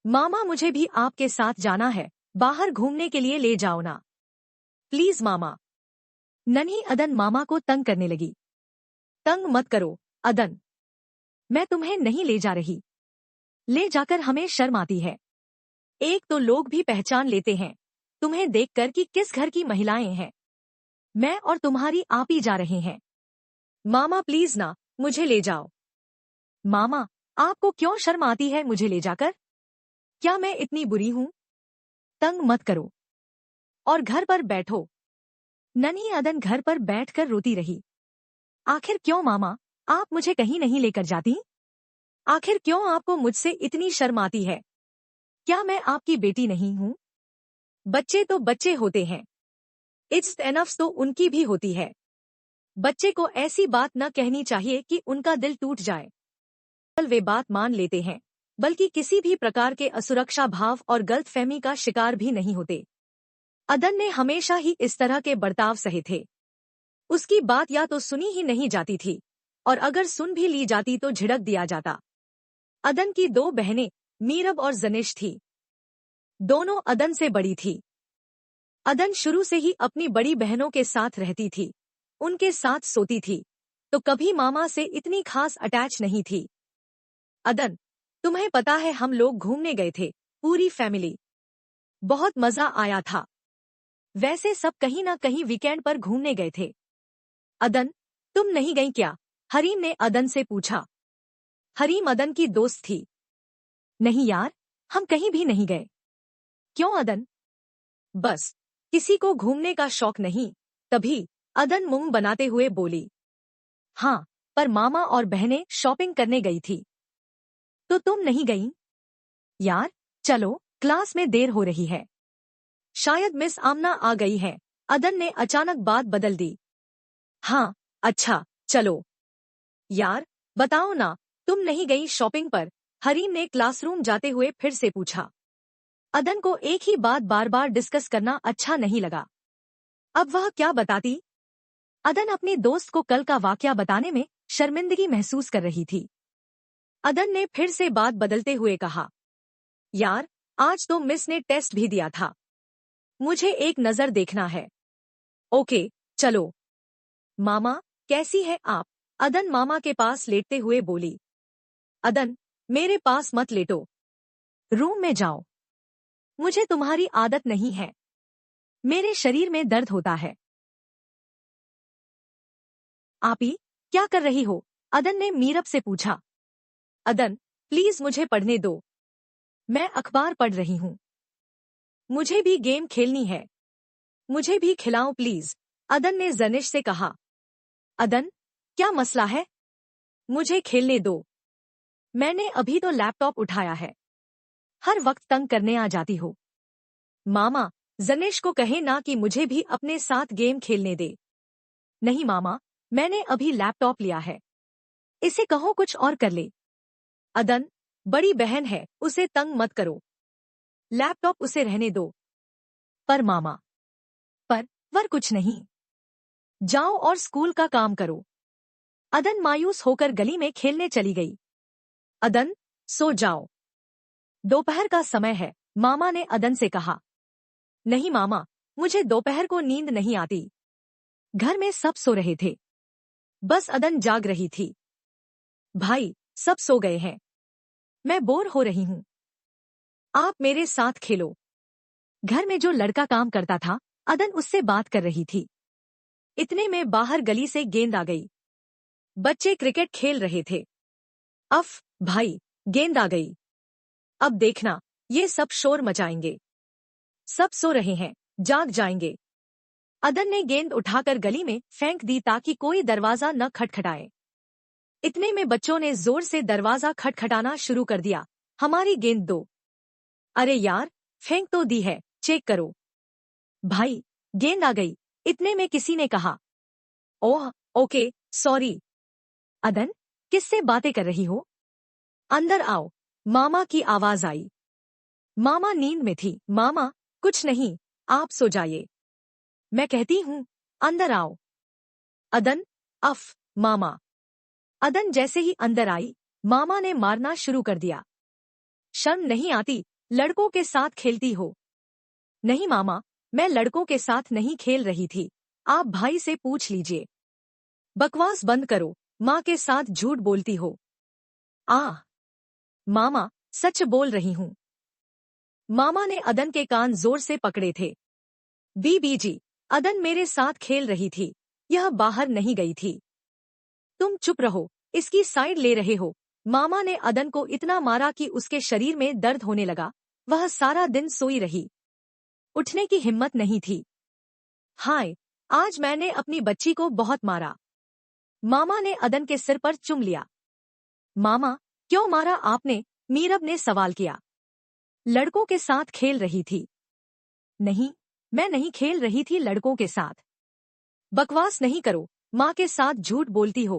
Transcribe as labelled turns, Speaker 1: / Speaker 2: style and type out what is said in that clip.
Speaker 1: मामा मुझे भी आपके साथ जाना है, बाहर घूमने के लिए ले जाओ ना प्लीज मामा। नन्ही अदन मामा को तंग करने लगी। तंग मत करो अदन, मैं तुम्हें नहीं ले जा रही। ले जाकर हमें शर्म आती है। एक तो लोग भी पहचान लेते हैं तुम्हें देखकर कि किस घर की महिलाएं हैं। मैं और तुम्हारी आप ही जा रहे हैं। मामा प्लीज ना, मुझे ले जाओ। मामा, आपको क्यों शर्म आती है मुझे ले जाकर? क्या मैं इतनी बुरी हूं? तंग मत करो और घर पर बैठो। नन्ही अदन घर पर बैठकर रोती रही। आखिर क्यों मामा, आप मुझे कहीं नहीं लेकर जाती? आखिर क्यों आपको मुझसे इतनी शर्म आती है? क्या मैं आपकी बेटी नहीं हूं? बच्चे तो बच्चे होते हैं, इट्स एनफ तो उनकी भी होती है। बच्चे को ऐसी बात न कहनी चाहिए कि उनका दिल टूट जाए। वे बात मान लेते हैं, बल्कि किसी भी प्रकार के असुरक्षा भाव और गलतफहमी का शिकार भी नहीं होते। अदन ने हमेशा ही इस तरह के बर्ताव सहे थे। उसकी बात या तो सुनी ही नहीं जाती थी, और अगर सुन भी ली जाती तो झिड़क दिया जाता। अदन की दो बहनें मीरब और जनिश थी। दोनों अदन से बड़ी थी। अदन शुरू से ही अपनी बड़ी बहनों के साथ रहती थी, उनके साथ सोती थी, तो कभी मामा से इतनी खास अटैच नहीं थी। अदन, तुम्हें पता है हम लोग घूमने गए थे, पूरी फैमिली। बहुत मजा आया था। वैसे सब कहीं ना कहीं वीकेंड पर घूमने गए थे। अदन, तुम नहीं गई क्या? हरीम ने अदन से पूछा। हरीम अदन की दोस्त थी। नहीं यार, हम कहीं भी नहीं गए। क्यों अदन? बस, किसी को घूमने का शौक नहीं। तभी अदन मुंह बनाते हुए बोली। हाँ, पर मामा और बहनें शॉपिंग करने गई थी। तो तुम नहीं गई? यार चलो, क्लास में देर हो रही है। शायद मिस आमना आ गई है। अदन ने अचानक बात बदल दी। हाँ, अच्छा, चलो। यार बताओ ना, तुम नहीं गई शॉपिंग पर? हरीम ने क्लासरूम जाते हुए फिर से पूछा। अदन को एक ही बात बार बार डिस्कस करना अच्छा नहीं लगा। अब वह क्या बताती? अदन अपनी दोस्त को कल का वाकया बताने में शर्मिंदगी महसूस कर रही थी। अदन ने फिर से बात बदलते हुए कहा। यार, आज तो मिस ने टेस्ट भी दिया था, मुझे एक नजर देखना है। ओके, चलो। मामा, कैसी है आप? अदन मामा के पास लेटते हुए बोली। अदन, मेरे पास मत लेटो, रूम में जाओ। मुझे तुम्हारी आदत नहीं है, मेरे शरीर में दर्द होता है। आपी, क्या कर रही हो? अदन ने मीरब से पूछा। अदन, प्लीज मुझे पढ़ने दो, मैं अखबार पढ़ रही हूँ। मुझे भी गेम खेलनी है, मुझे भी खिलाओ प्लीज, अदन ने जनिश से कहा। अदन, क्या मसला है? मुझे खेलने दो, मैंने अभी तो लैपटॉप उठाया है। हर वक्त तंग करने आ जाती हो। मामा, जनिश को कहे ना कि मुझे भी अपने साथ गेम खेलने दे। नहीं मामा, मैंने अभी लैपटॉप लिया है, इसे कहो कुछ और कर ले। अदन, बड़ी बहन है, उसे तंग मत करो, लैपटॉप उसे रहने दो। पर मामा, पर कुछ नहीं, जाओ और स्कूल का काम करो। अदन मायूस होकर गली में खेलने चली गई। अदन, सो जाओ, दोपहर का समय है, मामा ने अदन से कहा। नहीं मामा, मुझे दोपहर को नींद नहीं आती। घर में सब सो रहे थे, बस अदन जाग रही थी। भाई, सब सो गए हैं, मैं बोर हो रही हूँ, आप मेरे साथ खेलो। घर में जो लड़का काम करता था, अदन उससे बात कर रही थी। इतने में बाहर गली से गेंद आ गई। बच्चे क्रिकेट खेल रहे थे। अफ भाई, गेंद आ गई। अब देखना, ये सब शोर मचाएंगे। सब सो रहे हैं, जाग जाएंगे। अदन ने गेंद उठाकर गली में फेंक दी ताकि कोई दरवाजा न खटखटाए। इतने में बच्चों ने जोर से दरवाजा खटखटाना शुरू कर दिया। हमारी गेंद दो। अरे यार, फेंक तो दी है, चेक करो। भाई, गेंद आ गई, इतने में किसी ने कहा। ओह, ओके, सॉरी। अदन, किससे बातें कर रही हो? अंदर आओ, मामा की आवाज आई। मामा नींद में थी। मामा, कुछ नहीं, आप सो जाइए, मैं कहती हूँ, अंदर आओ। अदन, अफ, मामा। अदन जैसे ही अंदर आई, मामा ने मारना शुरू कर दिया। शर्म नहीं आती? लड़कों के साथ खेलती हो? नहीं मामा, मैं लड़कों के साथ नहीं खेल रही थी। आप भाई से पूछ लीजिए। बकवास बंद करो, माँ के साथ झूठ बोलती हो। आह! मामा, सच बोल रही हूँ। मामा ने अदन के कान जोर से पकड़े थे। बीबी जी, अदन मेरे साथ खेल रही थी, यह बाहर नहीं गई थी। तुम चुप रहो, इसकी साइड ले रहे हो। मामा ने अदन को इतना मारा कि उसके शरीर में दर्द होने लगा। वह सारा दिन सोई रही, उठने की हिम्मत नहीं थी। हाय, आज मैंने अपनी बच्ची को बहुत मारा। मामा ने अदन के सिर पर चुम लिया। मामा, क्यों मारा आपने? मीरब ने सवाल किया। लड़कों के साथ खेल रही थी। नहीं, मैं नहीं खेल रही थी लड़कों के साथ। बकवास नहीं करो, माँ के साथ झूठ बोलती हो।